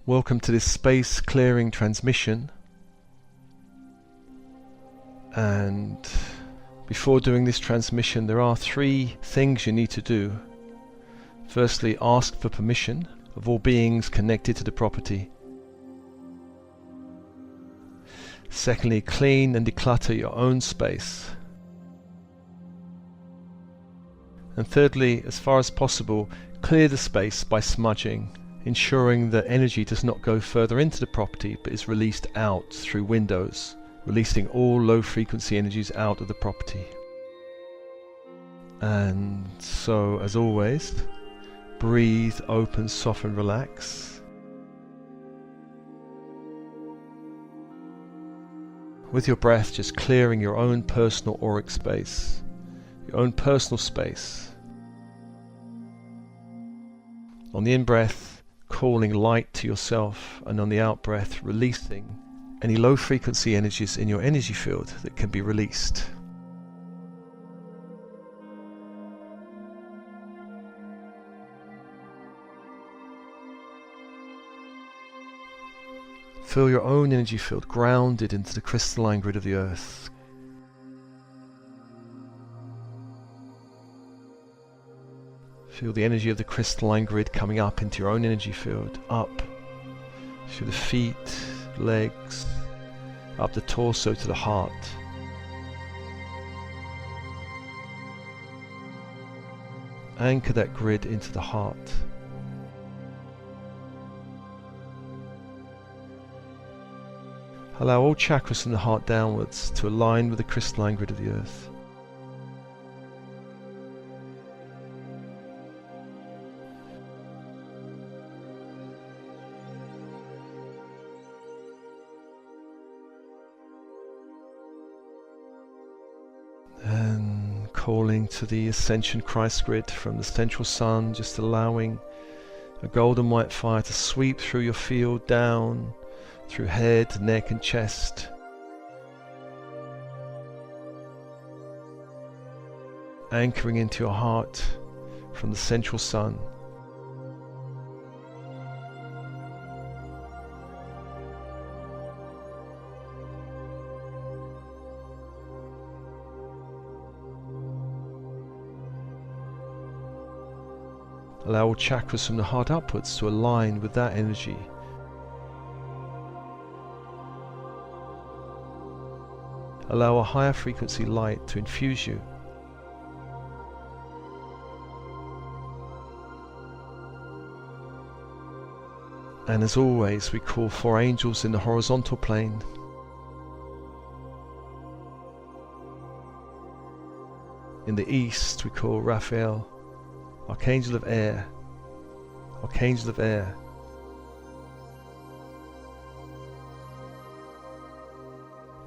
Welcome to this space clearing transmission. And before doing this transmission, there are 3 things you need to do. Firstly, ask for permission of all beings connected to the property. Secondly, clean and declutter your own space. And thirdly, as far as possible, clear the space by smudging, ensuring that energy does not go further into the property but is released out through windows, releasing all low frequency energies out of the property. And so, as always, breathe, open, soften, relax. With your breath, just clearing your own personal auric space, your own personal space. On the in-breath, calling light to yourself, and on the out-breath, releasing any low frequency energies in your energy field that can be released. Feel your own energy field grounded into the crystalline grid of the earth. Feel the energy of the crystalline grid coming up into your own energy field, up through the feet, legs, up the torso to the heart. Anchor that grid into the heart. Allow all chakras from the heart downwards to align with the crystalline grid of the earth. And calling to the Ascension Christ grid from the central sun, just allowing a golden white fire to sweep through your field, down through head, neck and chest. Anchoring into your heart from the central sun. Allow all chakras from the heart upwards to align with that energy. Allow a higher frequency light to infuse you. And as always, we call 4 angels in the horizontal plane. In the east, we call Raphael, Archangel of Air, Archangel of Air.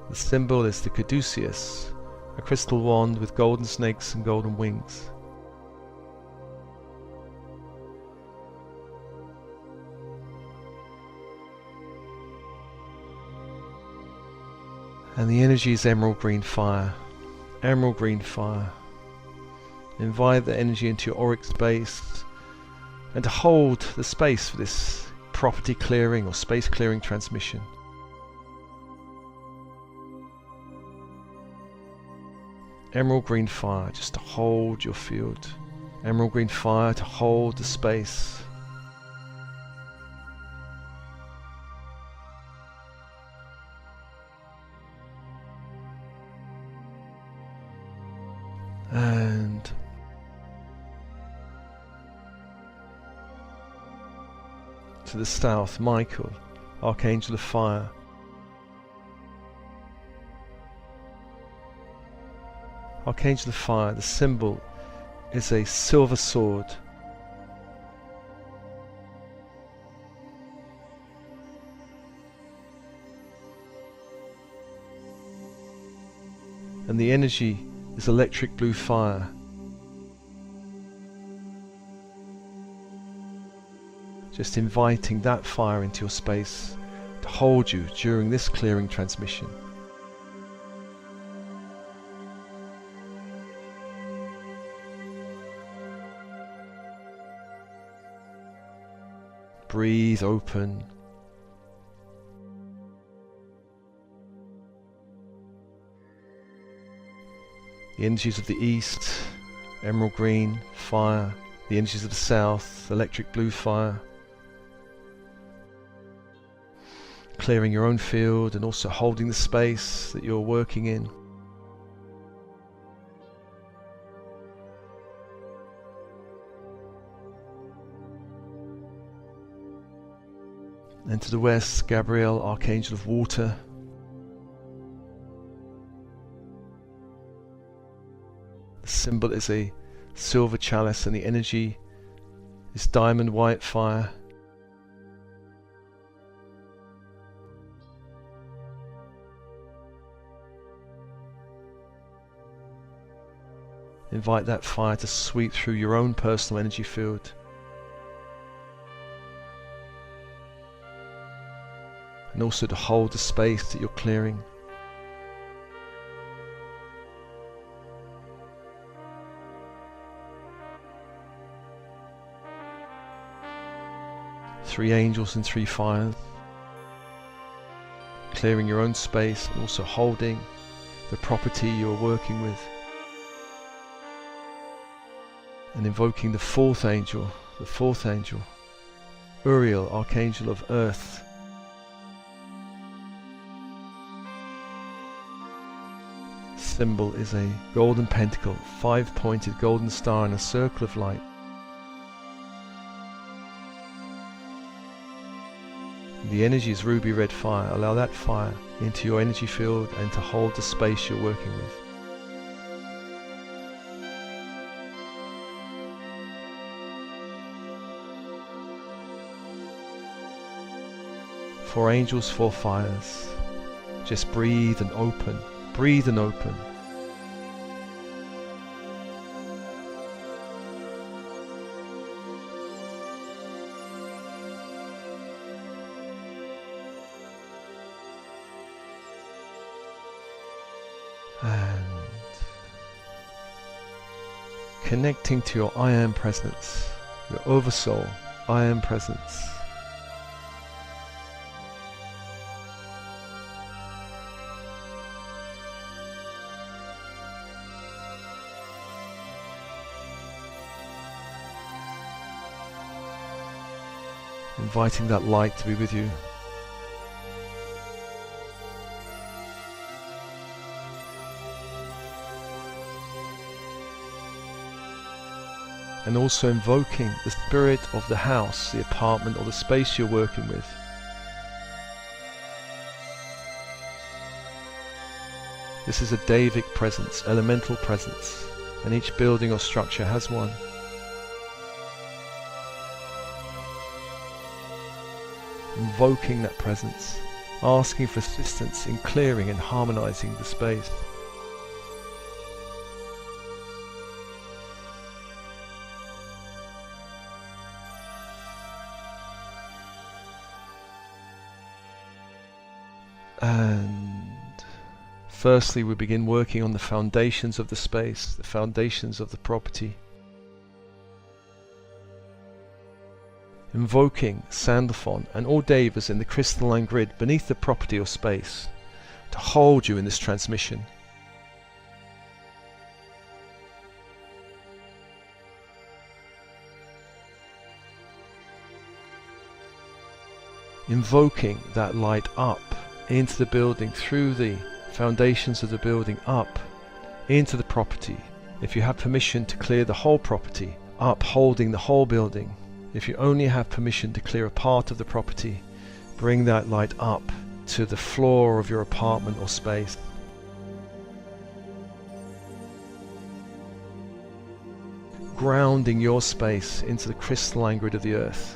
The symbol is the caduceus, a crystal wand with golden snakes and golden wings. And the energy is emerald green fire. Emerald green fire. Invite the energy into your auric space and to hold the space for this property clearing or space clearing transmission. Emerald green fire, just to hold your field. Emerald green fire to hold the space. And to the south, Michael, Archangel of Fire. Archangel of Fire, the symbol is a silver sword. And the energy is electric blue fire. Just inviting that fire into your space to hold you during this clearing transmission. Breathe open. The energies of the east, emerald green, fire. The energies of the south, electric blue fire. Clearing your own field and also holding the space that you're working in. And to the west, Gabriel, Archangel of Water. The symbol is a silver chalice and the energy is diamond white fire. Invite that fire to sweep through your own personal energy field. And also to hold the space that you're clearing. Three angels and three fires. Clearing your own space and also holding the property you're working with. And invoking the fourth angel, Uriel, Archangel of Earth. Symbol is a golden pentacle, 5-pointed golden star in a circle of light. The energy is ruby red fire. Allow that fire into your energy field and to hold the space you're working with. Four angels, four fires. Just breathe and open. Breathe and open. And connecting to your I am presence, your oversoul, I am presence. Inviting that light to be with you. And also invoking the spirit of the house, the apartment or the space you're working with. This is a Davic presence, elemental presence, and each building or structure has one. Invoking that presence, asking for assistance in clearing and harmonizing the space. And firstly, we begin working on the foundations of the space, the foundations of the property. Invoking Sandalphon and all devas in the crystalline grid beneath the property or space to hold you in this transmission. Invoking that light up into the building, through the foundations of the building, up into the property. If you have permission to clear the whole property, up holding the whole building. If you only have permission to clear a part of the property, bring that light up to the floor of your apartment or space. Grounding your space into the crystalline grid of the earth.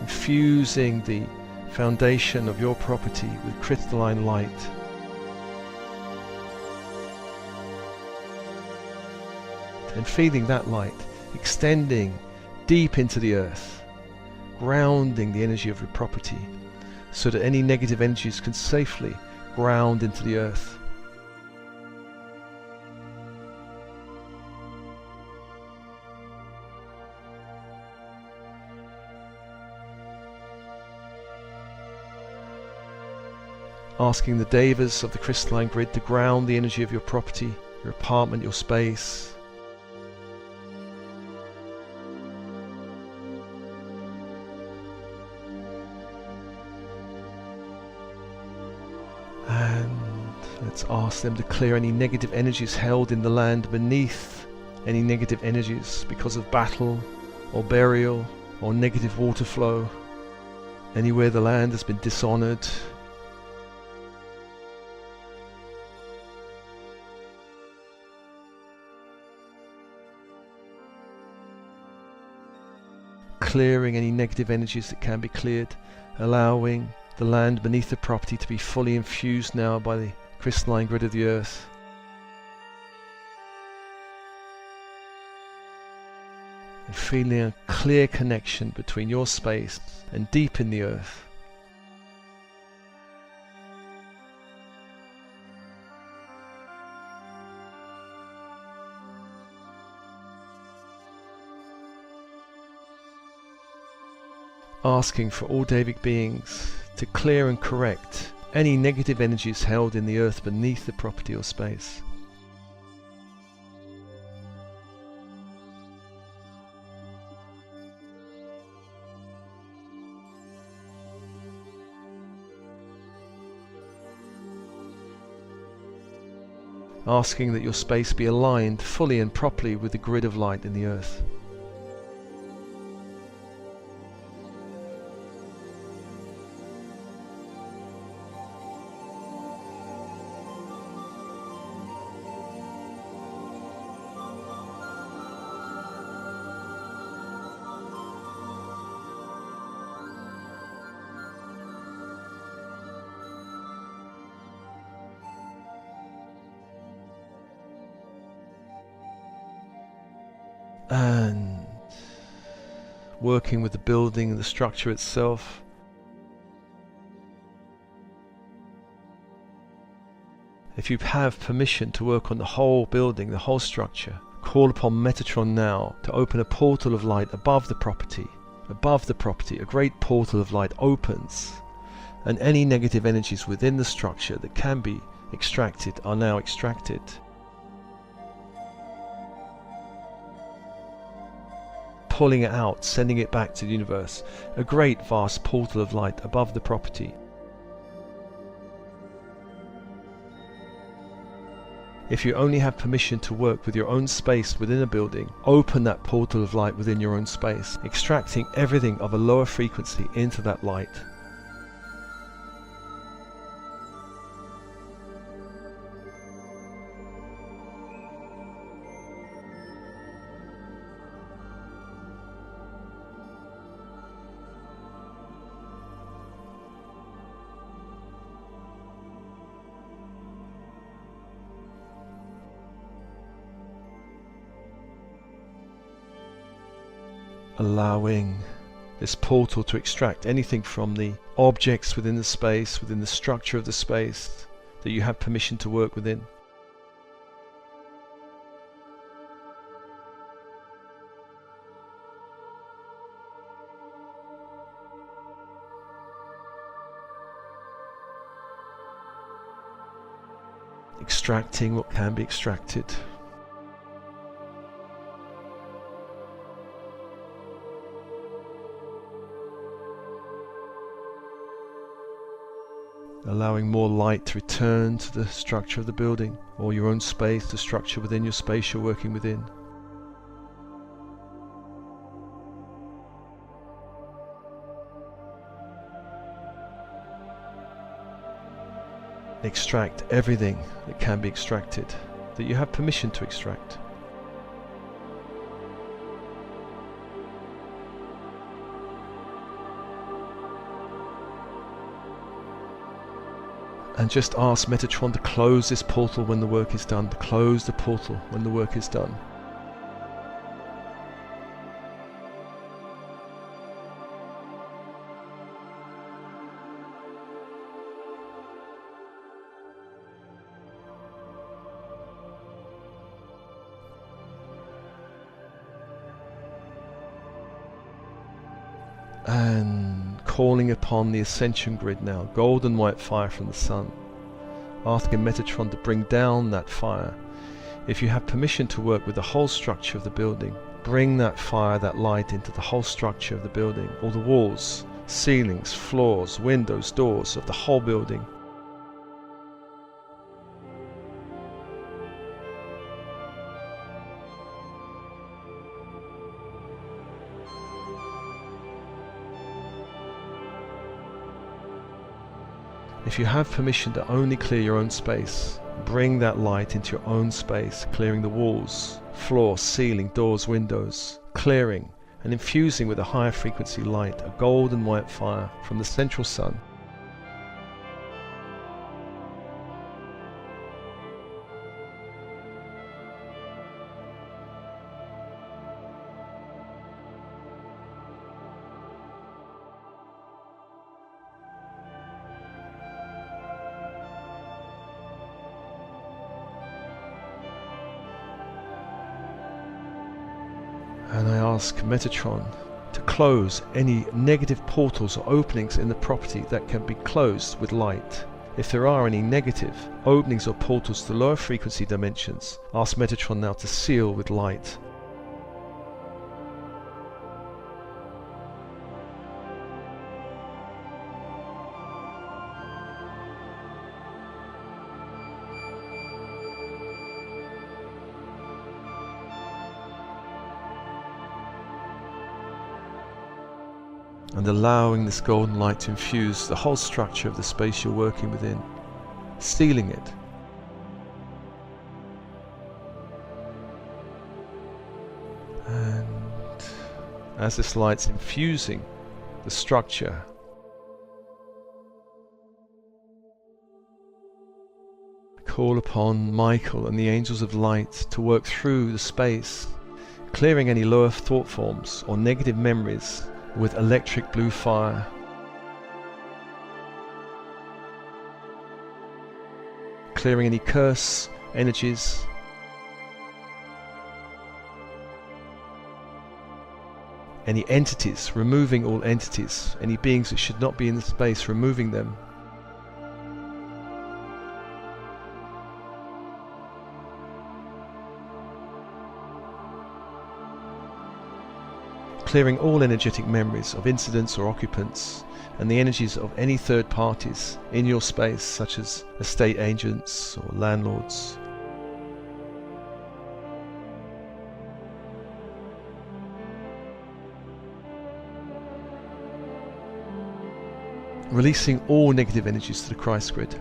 Infusing the foundation of your property with crystalline light. And feeling that light extending deep into the earth, grounding the energy of your property so that any negative energies can safely ground into the earth. Asking the devas of the crystalline grid to ground the energy of your property, your apartment, your space. And let's ask them to clear any negative energies held in the land beneath, any negative energies because of battle or burial or negative water flow, anywhere the land has been dishonored. Clearing any negative energies that can be cleared, allowing the land beneath the property to be fully infused now by the crystalline grid of the earth. And feeling a clear connection between your space and deep in the earth. Asking for all Devic beings to clear and correct any negative energies held in the earth beneath the property or space. Asking that your space be aligned fully and properly with the grid of light in the earth. And working with the building and the structure itself. If you have permission to work on the whole building, the whole structure, call upon Metatron now to open a portal of light above the property. Above the property, a great portal of light opens, and any negative energies within the structure that can be extracted are now extracted. Pulling it out, sending it back to the universe. A great vast portal of light above the property. If you only have permission to work with your own space within a building, open that portal of light within your own space, extracting everything of a lower frequency into that light. Allowing this portal to extract anything from the objects within the space, within the structure of the space that you have permission to work within. Extracting what can be extracted. Allowing more light to return to the structure of the building, or your own space, the structure within your space you're working within. Extract everything that can be extracted, that you have permission to extract. And just ask Metatron to close this portal when the work is done, to close the portal when the work is done. And calling upon the ascension grid now, golden white fire from the sun. Asking Metatron to bring down that fire. If you have permission to work with the whole structure of the building, bring that fire, that light into the whole structure of the building, all the walls, ceilings, floors, windows, doors of the whole building. If you have permission to only clear your own space, bring that light into your own space, clearing the walls, floor, ceiling, doors, windows, clearing and infusing with a higher frequency light, a golden white fire from the central sun. And I ask Metatron to close any negative portals or openings in the property that can be closed with light. If there are any negative openings or portals to lower frequency dimensions, ask Metatron now to seal with light. And allowing this golden light to infuse the whole structure of the space you're working within, sealing it. And as this light's infusing the structure, call upon Michael and the angels of light to work through the space, clearing any lower thought forms or negative memories with electric blue fire. Clearing any curse energies. Any entities, removing all entities. Any beings that should not be in the space, removing them. Clearing all energetic memories of incidents or occupants and the energies of any third parties in your space, such as estate agents or landlords. Releasing all negative energies to the Christ grid.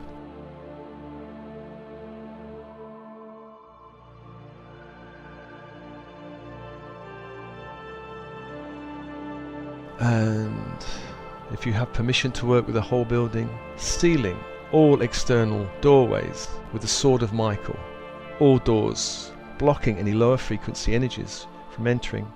And if you have permission to work with the whole building, sealing all external doorways with the sword of Michael, all doors, blocking any lower frequency energies from entering.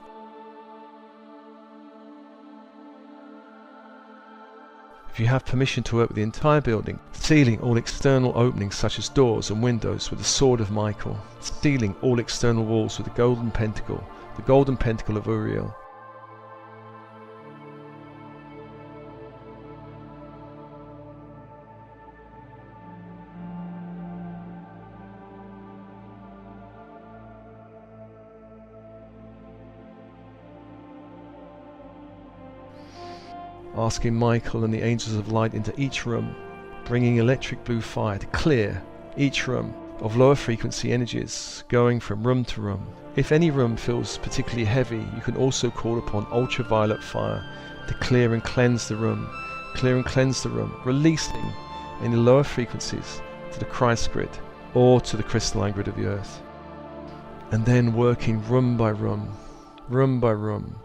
If you have permission to work with the entire building, sealing all external openings such as doors and windows with the sword of Michael, sealing all external walls with the golden pentacle of Uriel. Asking Michael and the angels of light into each room, bringing electric blue fire to clear each room of lower frequency energies, going from room to room. If any room feels particularly heavy, you can also call upon ultraviolet fire to clear and cleanse the room, releasing any lower frequencies to the Christ grid or to the crystalline grid of the earth. And then working room by room, room by room.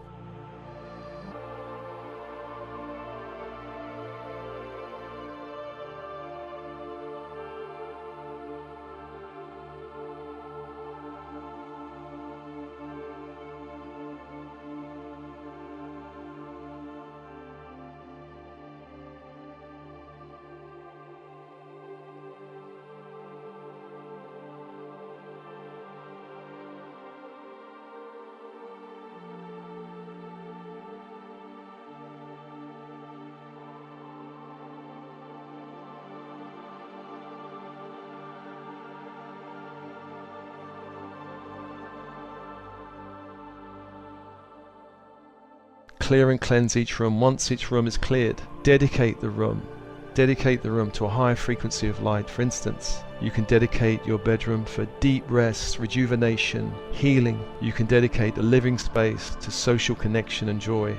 Clear and cleanse each room. Once each room is cleared, dedicate the room. Dedicate the room to a higher frequency of light. For instance, you can dedicate your bedroom for deep rest, rejuvenation, healing. You can dedicate the living space to social connection and joy.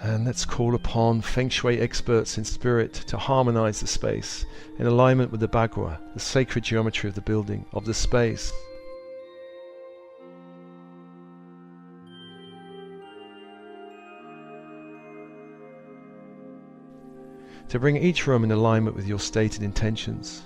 And let's call upon Feng Shui experts in spirit to harmonize the space in alignment with the Bagua, the sacred geometry of the building, of the space. To bring each room in alignment with your stated intentions.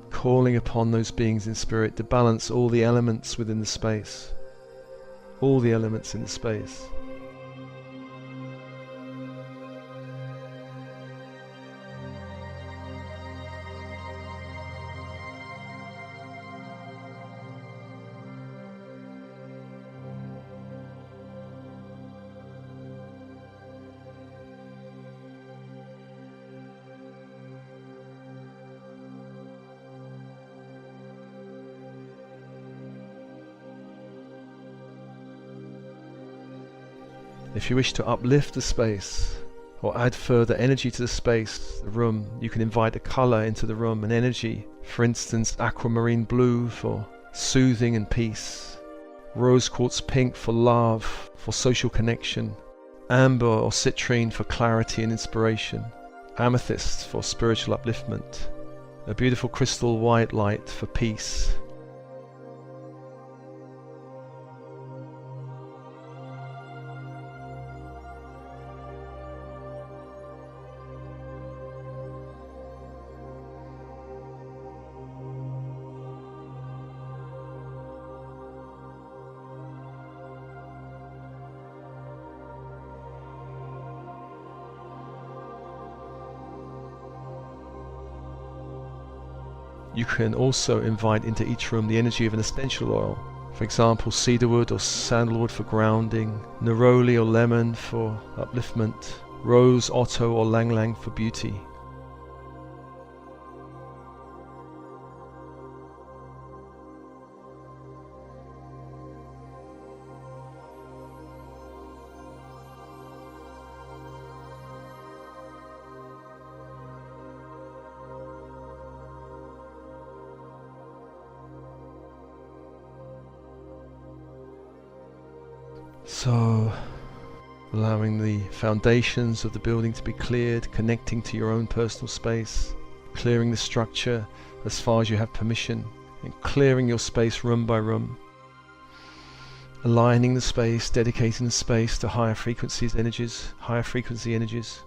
Calling upon those beings in spirit to balance all the elements within the space. All the elements in the space. If you wish to uplift the space or add further energy to the space, the room, you can invite a color into the room, an energy. For instance, aquamarine blue for soothing and peace, rose quartz pink for love, for social connection, amber or citrine for clarity and inspiration, amethyst for spiritual upliftment, a beautiful crystal white light for peace. You can also invite into each room the energy of an essential oil. For example, cedarwood or sandalwood for grounding, neroli or lemon for upliftment, rose, otto or lang lang for beauty. So, allowing the foundations of the building to be cleared, connecting to your own personal space, clearing the structure as far as you have permission, and clearing your space room by room, aligning the space, dedicating the space to higher frequency energies.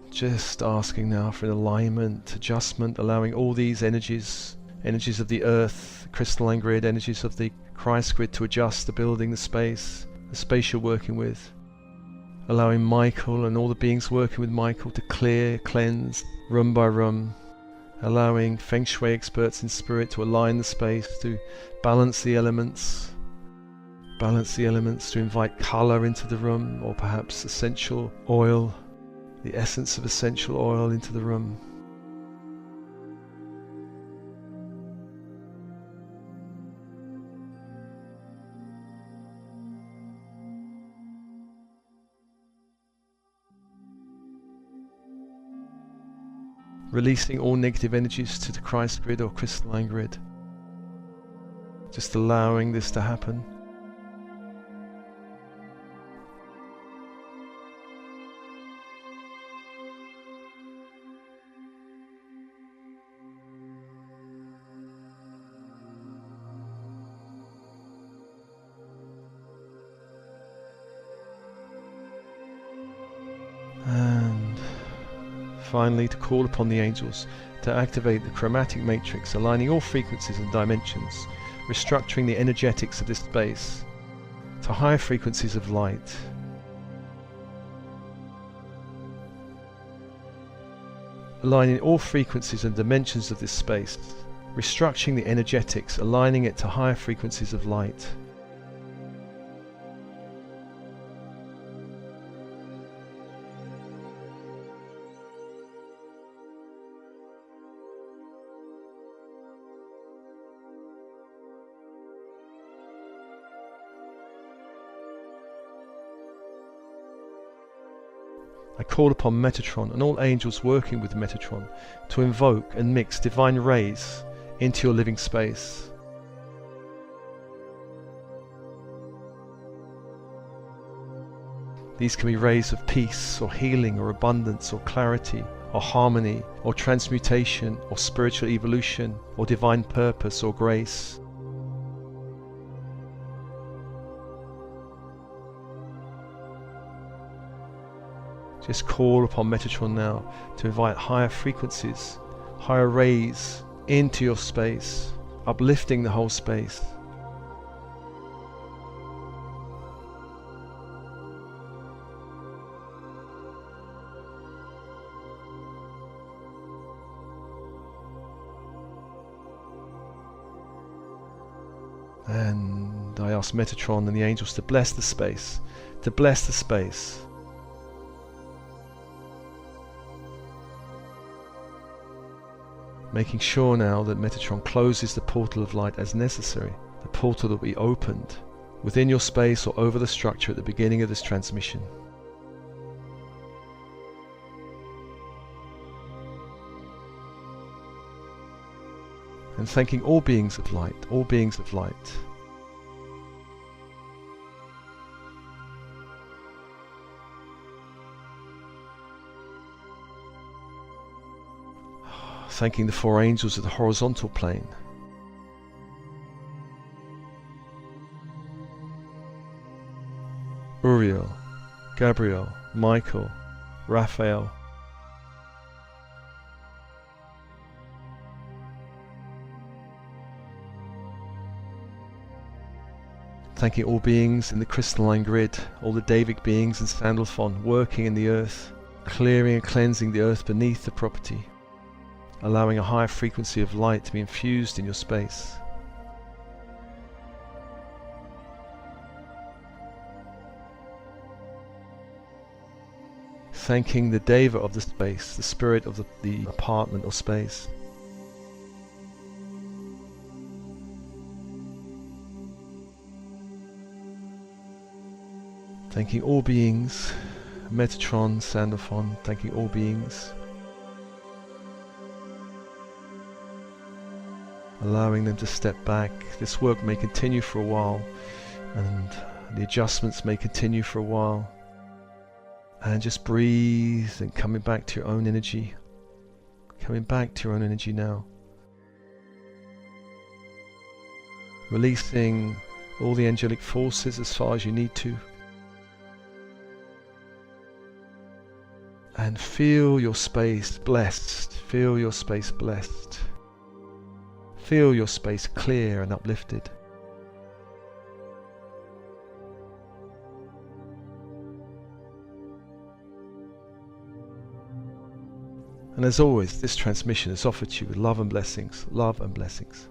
Just asking now for an alignment, adjustment, allowing all these energies of the earth, crystalline grid, energies of the Christ grid to adjust the building, the space you're working with. Allowing Michael and all the beings working with Michael to clear, cleanse, room by room. Allowing Feng Shui experts in spirit to align the space, to balance the elements, to invite color into the room, or perhaps essential oil, the essence of essential oil into the room. Releasing all negative energies to the Christ grid or crystalline grid. Just allowing this to happen. And finally, to call upon the angels to activate the chromatic matrix, aligning all frequencies and dimensions, restructuring the energetics of this space to higher frequencies of light. Aligning all frequencies and dimensions of this space, restructuring the energetics, aligning it to higher frequencies of light. I call upon Metatron and all angels working with Metatron to invoke and mix divine rays into your living space. These can be rays of peace or healing or abundance or clarity or harmony or transmutation or spiritual evolution or divine purpose or grace. Just call upon Metatron now to invite higher frequencies, higher rays into your space, uplifting the whole space. And I ask Metatron and the angels to bless the space, to bless the space. Making sure now that Metatron closes the portal of light as necessary, the portal that will be opened within your space or over the structure at the beginning of this transmission. And thanking all beings of light, all beings of light. Thanking the four angels of the horizontal plane. Uriel, Gabriel, Michael, Raphael. Thanking all beings in the crystalline grid, all the Davic beings and Sandalphon working in the earth, clearing and cleansing the earth beneath the property, allowing a higher frequency of light to be infused in your space. Thanking the Deva of the space, the spirit of the apartment or space. Thanking all beings, Metatron, Sandalphon, thanking all beings. Allowing them to step back. This work may continue for a while, and the adjustments may continue for a while. And just breathe and coming back to your own energy. Coming back to your own energy now. Releasing all the angelic forces as far as you need to. And feel your space blessed. Feel your space blessed. Feel your space clear and uplifted. And as always, this transmission is offered to you with love and blessings. Love and blessings.